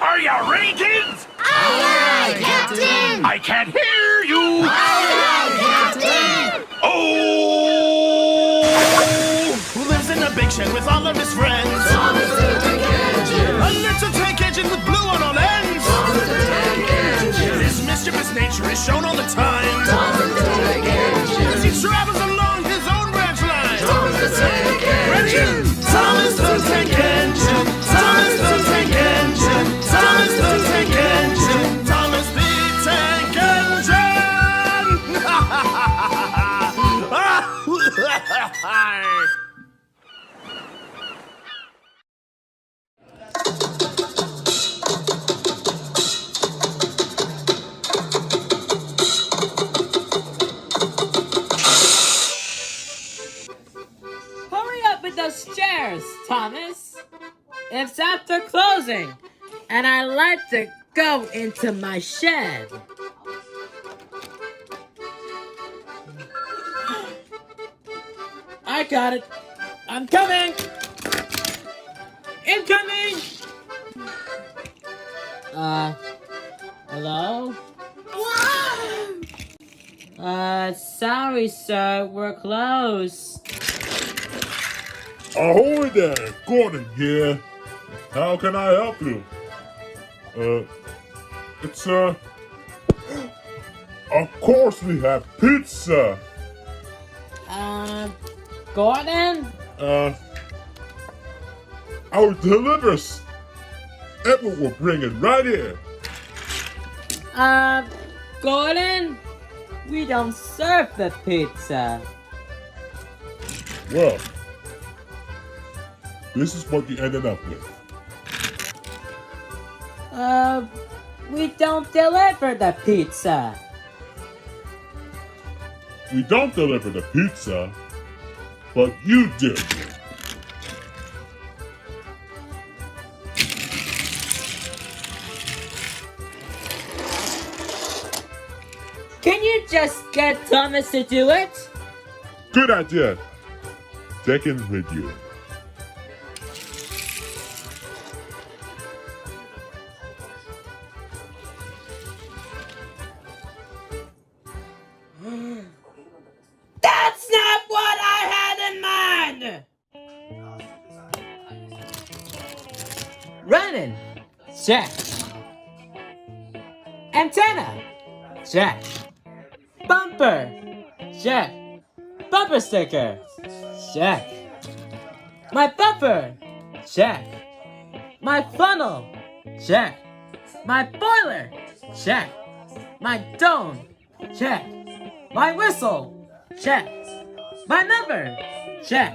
Are you ready, kids? Aye, aye, Captain! I can't hear you! Aye, aye, Captain! Oh! Who lives in a big shed with all of his friends? Thomas the Tank Engine! A little tank engine with blue on all ends! Thomas the Tank Engine! His mischievous nature is shown all the time! Thomas the Tank Engine! As he travels along his own branch line! Thomas the Tank Engine! Thomas the Tank Engine! Thomas the Tank Engine! Thomas the Tank Engine! Thomas the Tank Engine! Hurry up with those chairs, Thomas. It's after closing, and I like to go into my shed. I got it. I'm coming. Incoming. Hello? Sorry, sir. We're closed. Ahoy there, Gordon here. How can I help you? It's of course we have pizza. Gordon? Our delivers. Edward will bring it right here. Gordon? We don't serve the pizza. Well, this is what you ended up with. We don't deliver the pizza. We don't deliver the pizza, but you do. Can you just get Thomas to do it? Good idea. Taking with you. That's not what I had in mind! Running. Check. Antenna. Check. Bumper. Check. Bumper sticker. Check. My bumper. Check. My funnel. Check. My boiler. Check. My dome. Check. My whistle. Check. My number. Check.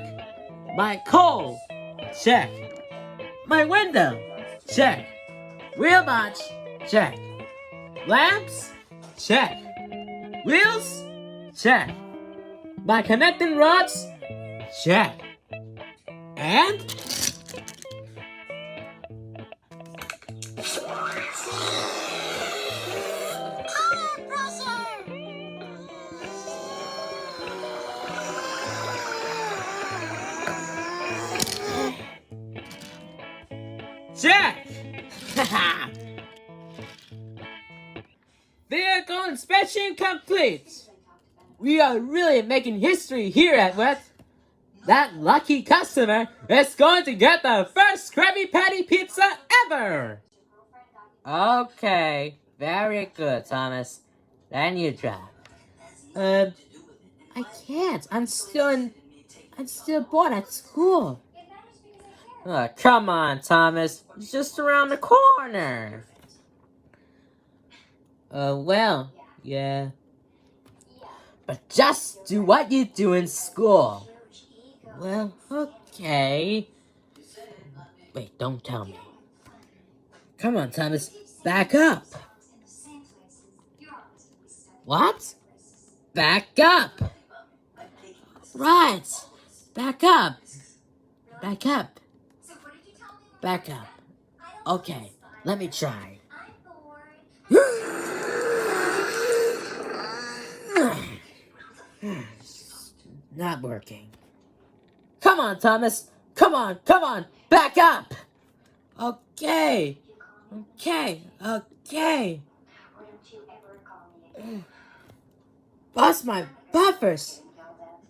My coal. Check. My window. Check. Wheel notch. Check. Lamps. Check. Wheels. Check. My connecting rods. Check. And check! Vehicle inspection complete! We are really making history here at Wet. That lucky customer is going to get the first Krabby Patty pizza ever! Okay, very good, Thomas. Then you drive. I can't. I'm still bored at school. Oh, come on, Thomas. It's just around the corner. Well, yeah. But just do what you do in school. Well, okay. Wait, don't tell me. Come on, Thomas. Back up. What? Back up. Right. Back up. Back up. Back up. Okay, let me try. Not working. Come on, Thomas. Come on, come on. Back up. Okay. Okay, okay. Bust my buffers.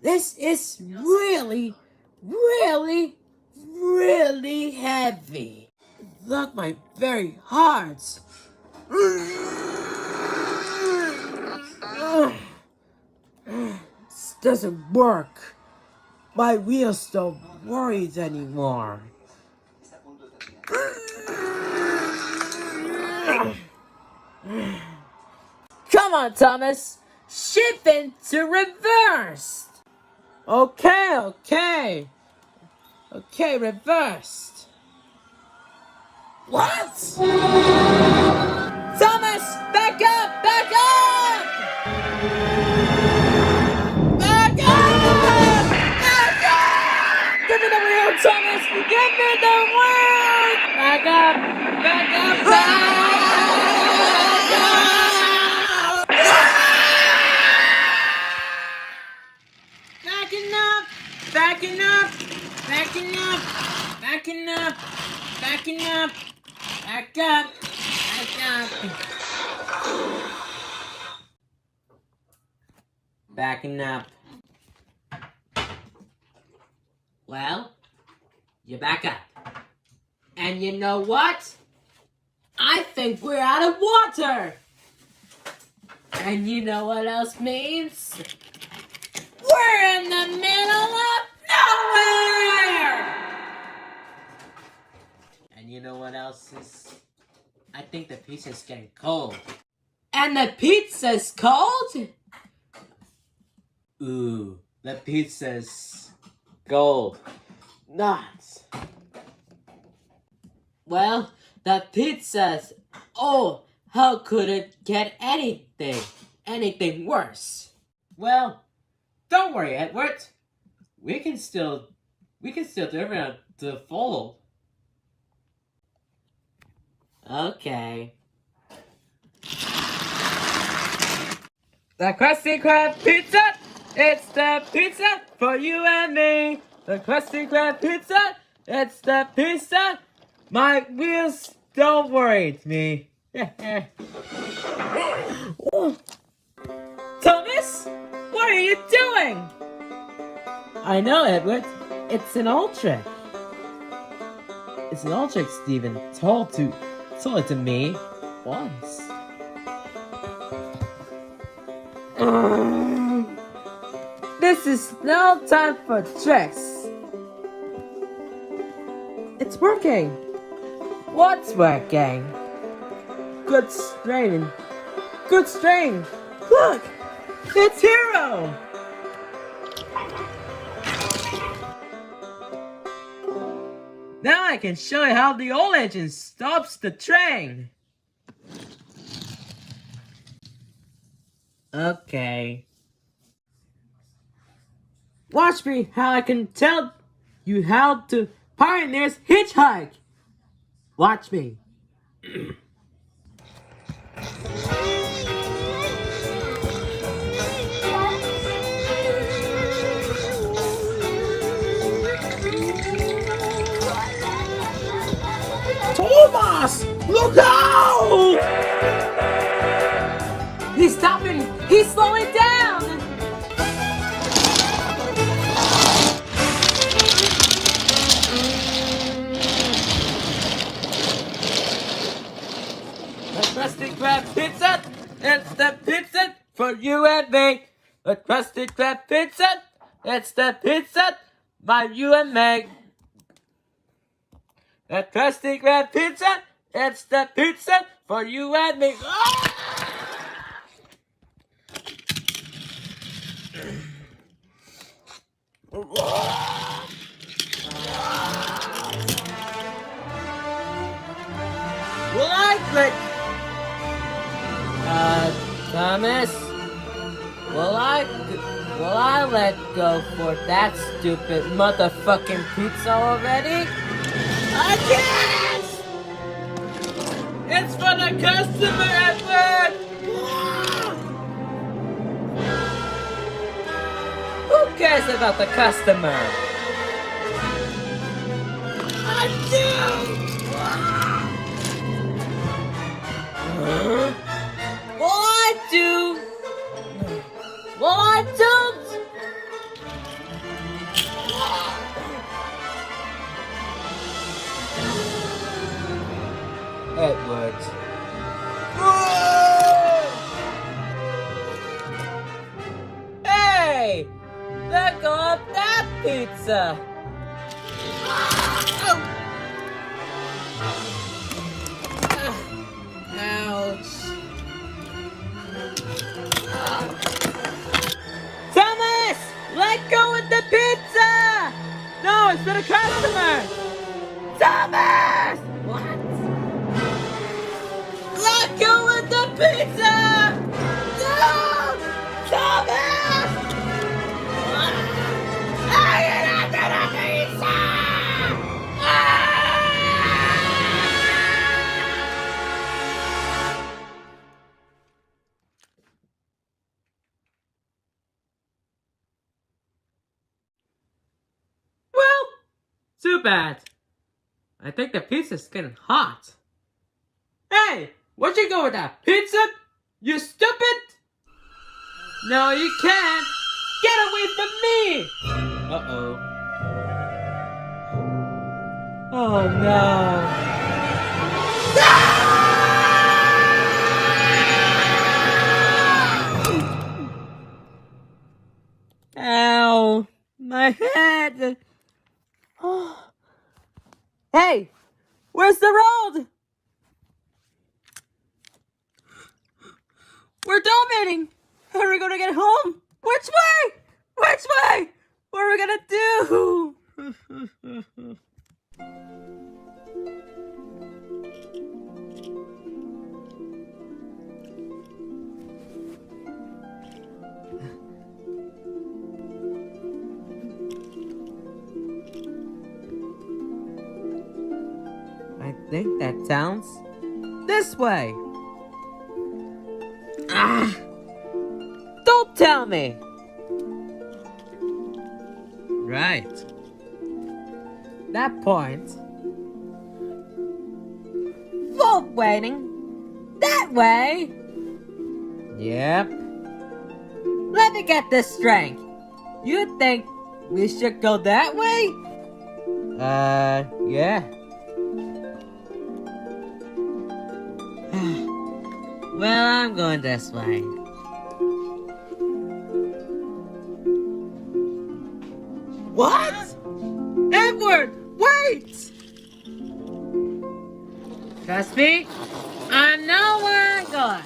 This is really, really, really heavy. Look, my very hearts. This doesn't work. My wheels don't worry anymore. Come on, Thomas. Shift into reverse. Okay, reversed. What? Thomas, back up! Back up! Back up! Back up! Give me the wheel, Thomas! Give me the wheel! Back up! Back up! Back up! Backing up! Backing up! Backing up! Backing up! Backing up! Back up! Back up! Backing up. Well, you're back up. And you know what? I think we're out of water! And you know what else means? We're in the middle of nowhere! And you know what else is? I think the pizza's getting cold. And the pizza's cold? Ooh, the pizza's gold. Nuts. Well, the pizza's... Oh, how could it get anything worse? Well, don't worry, Edward. We can still deliver the fold. Okay. The Krusty Krab pizza. It's the pizza for you and me. The Krusty Krab pizza. It's the pizza. My wheels don't worry me. Thomas, what are you doing? I know, Edward. It's an old trick. It's an old trick Stephen told it to me once. This is no time for tricks. It's working. What's working? Good strain. Good strain. Look, it's Hero. Now I can show you how the old engine stops the train. Okay. Watch me how I can tell you how to pioneers hitchhike. Watch me. Thomas! Look out! He's stopping! He's slowing down! The Krusty Krab pizza! It's the pizza for you and me! The Krusty Krab pizza! It's the pizza by you and me! The Krusty Krab pizza! It's the pizza for you and me! Will I let... Thomas? Will I let go for that stupid motherfucking pizza already? I can't! It's for the customer, Edward! Who cares about the customer? I do! Edward. Hey! Let go of that pizza! Ouch! Thomas! Let go of the pizza! No, it's for the customer! Thomas! What? Let go of the pizza! No! Thomas! I get after the pizza! Well, too bad. I think the pizza's getting hot. Hey, where'd you go with that pizza? You stupid! No, you can't! Get away from me! Uh-oh. Oh no. Ow! My head! Hey! Where's the road? We're dominating! How are we gonna get home? Which way? Which way? What are we gonna do? I think that sounds this way. Ah! Don't tell me! Right. That point. Full waiting. That way. Yep. Let me get this straight. You think we should go that way? Yeah. Well, I'm going this way. What? Edward, wait! Trust me, I know where I'm going.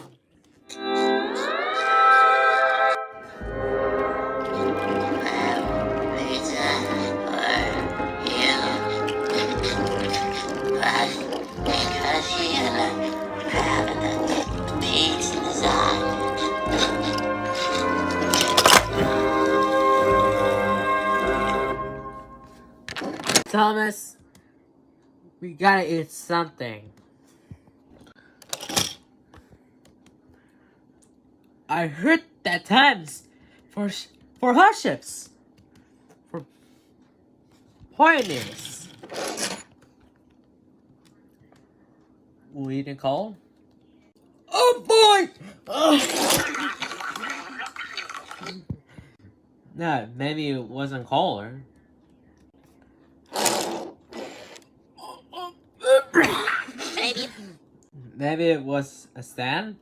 Thomas, we gotta eat something. I heard that times for hardships, for pioneers. Will you eat and call? Oh boy! No, maybe it wasn't caller. Maybe it was a stand?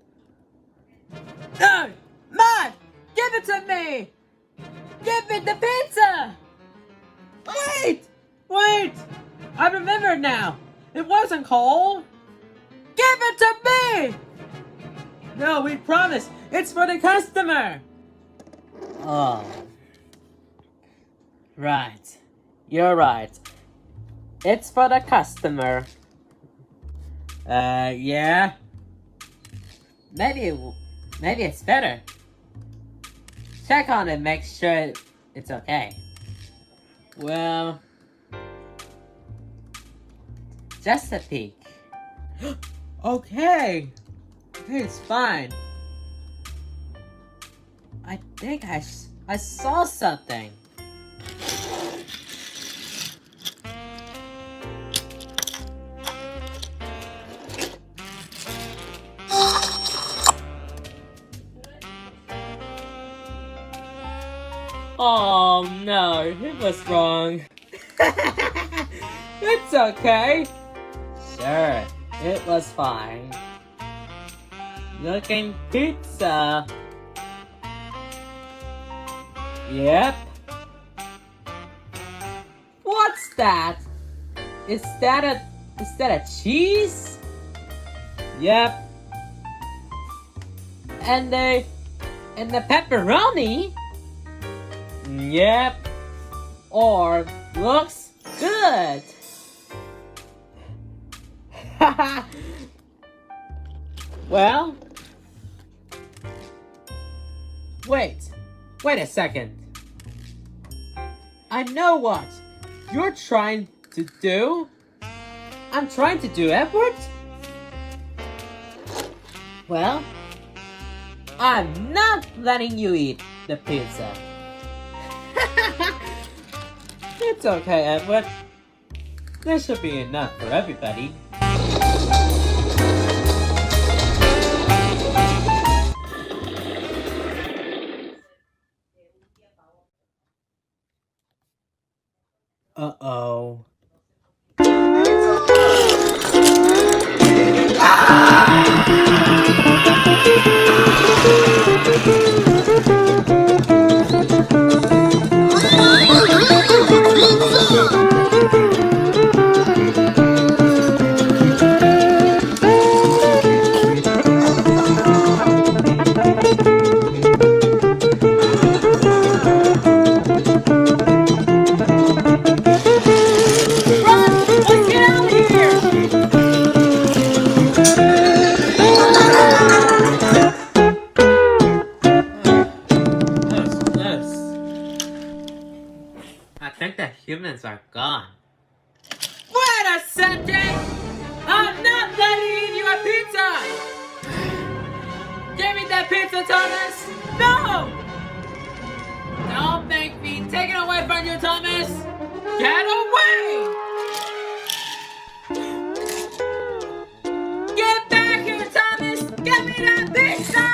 No! Mom! Give it to me! Give me the pizza! Wait! Wait! I remember now! It wasn't Cole! Give it to me! No, we promised! It's for the customer! Oh. Right. You're right. It's for the customer. Yeah. Maybe it's better. Check on it, make sure it's okay. Well, just a peek. Okay. It's fine. I think I saw something. Oh no, it was wrong. It's okay. Sure, It was fine. Looking pizza. Yep. What's that? Is that a cheese? Yep. And the pepperoni? Yep. Or looks good. Well, wait a second. I know what you're trying to do. I'm trying to do, Edward. Well, I'm not letting you eat the pizza. It's okay, Edward. There should be enough for everybody. Uh-oh. I think the humans are gone. Wait a second! I'm not letting you eat your pizza! Give me that pizza, Thomas! No! Don't make me take it away from you, Thomas! Get away! Get back here, Thomas! Give me that pizza!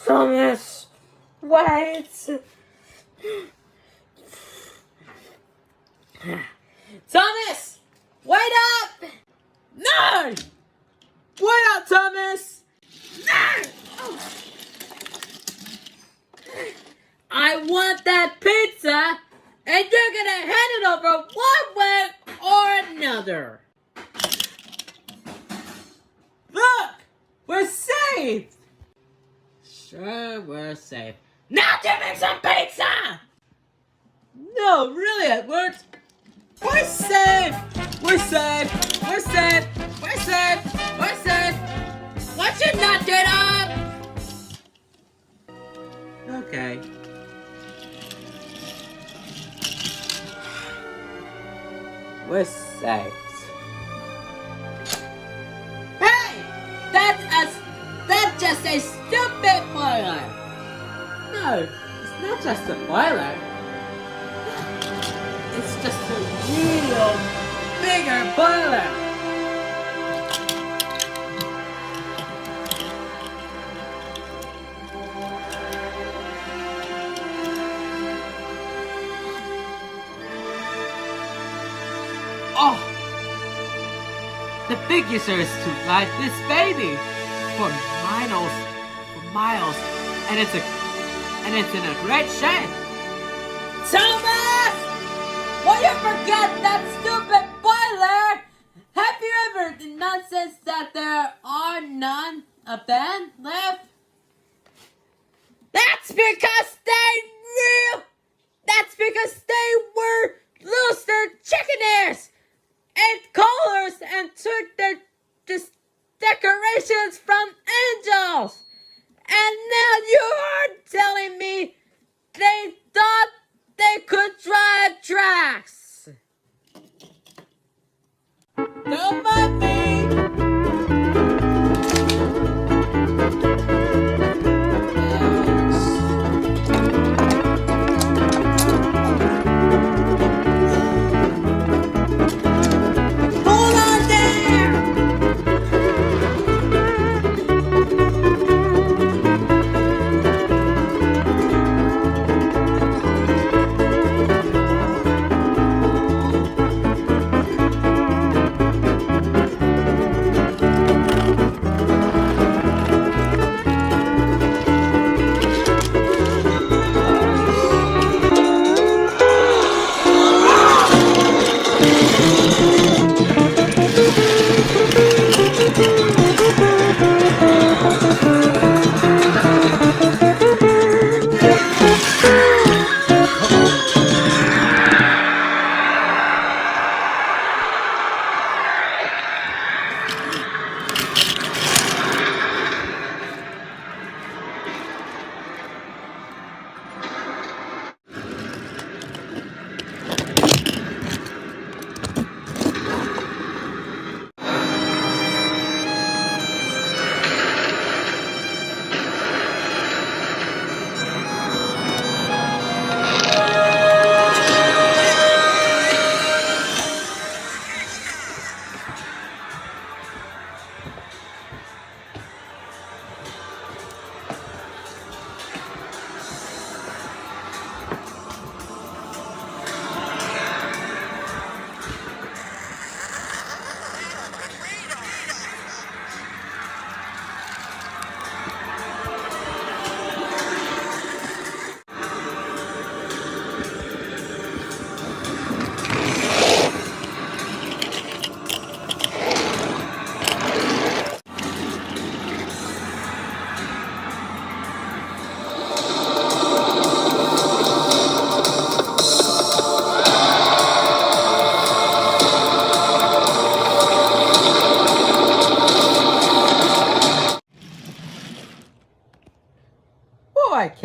Thomas, wait! Thomas, wait up! No! Wait up, Thomas! No! I want that pizza, and you're gonna hand it over one way or another. Look! We're saved! Sure, we're safe. Now give me some pizza! No, really, Edward. We're safe! We're safe! We're safe! We're safe! We're safe! Why should not get up? Okay. We're safe. Hey! That's just a stupid boiler! No, it's not just a boiler. It's just a real bigger boiler. Oh! The big user is to ride this baby for miles, and it's in a great shape. Thomas! Will you forget that stupid boiler? Have you ever the nonsense that there are none of them left? That's because they were lost their chicken ears and collars and took their decorations from angels. And now you are telling me they thought they could drive tracks. Don't mind me.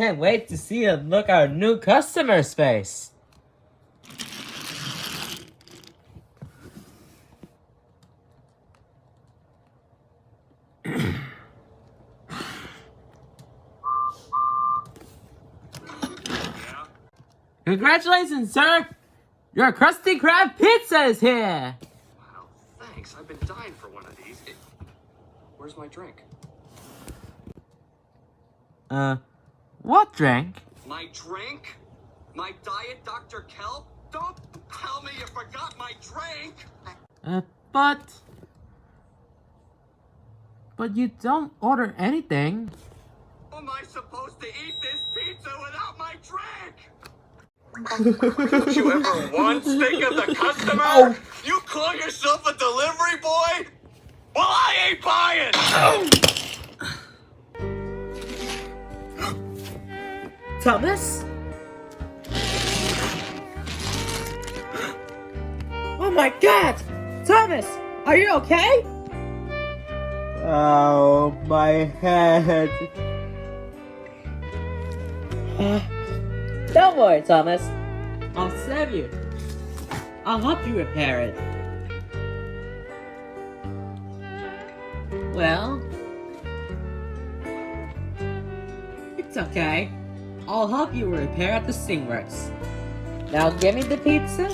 can't wait to see and look our new customer space. Congratulations, sir! Your Krusty Krab pizza is here! Wow, thanks. I've been dying for one of these. Where's my drink? What drink? My drink? My Diet Dr. Kelp? Don't tell me you forgot my drink! But you don't order anything. How am I supposed to eat this pizza without my drink? Don't you ever once think of the customer? You call yourself a delivery boy? Well, I ain't buying! Thomas? Oh my god! Thomas! Are you okay? Oh, my head. Don't worry, Thomas. I'll save you. I'll help you repair it. Well, it's okay. I'll help you repair at the Stingworks. Now give me the pizza.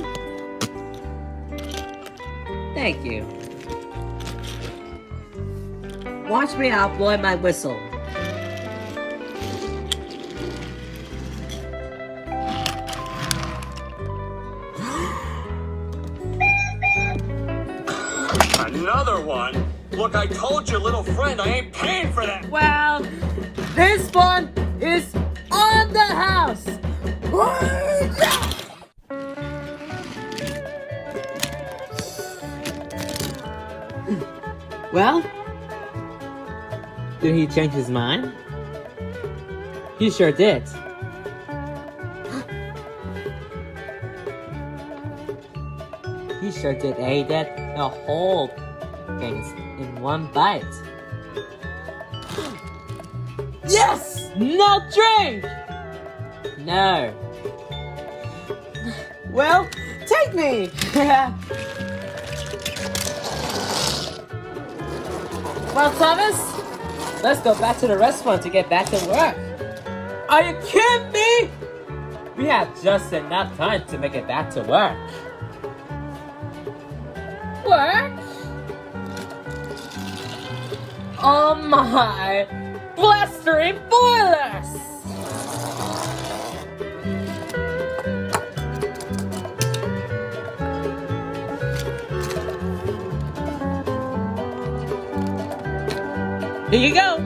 Thank you. Watch me out blow my whistle. Another one? Look, I told your little friend I ain't paying for that. Well, this one is on the house. Well, did he change his mind? He sure did. He sure did ate it, the whole things in one bite. Yes! No drink! No. Well, take me! Well, Thomas, let's go back to the restaurant to get back to work. Are you kidding me? We have just enough time to make it back to work. Work? Oh my! Blustering boilers! Here you go.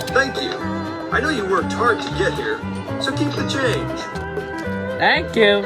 Thank you. I know you worked hard to get here, so keep the change. Thank you.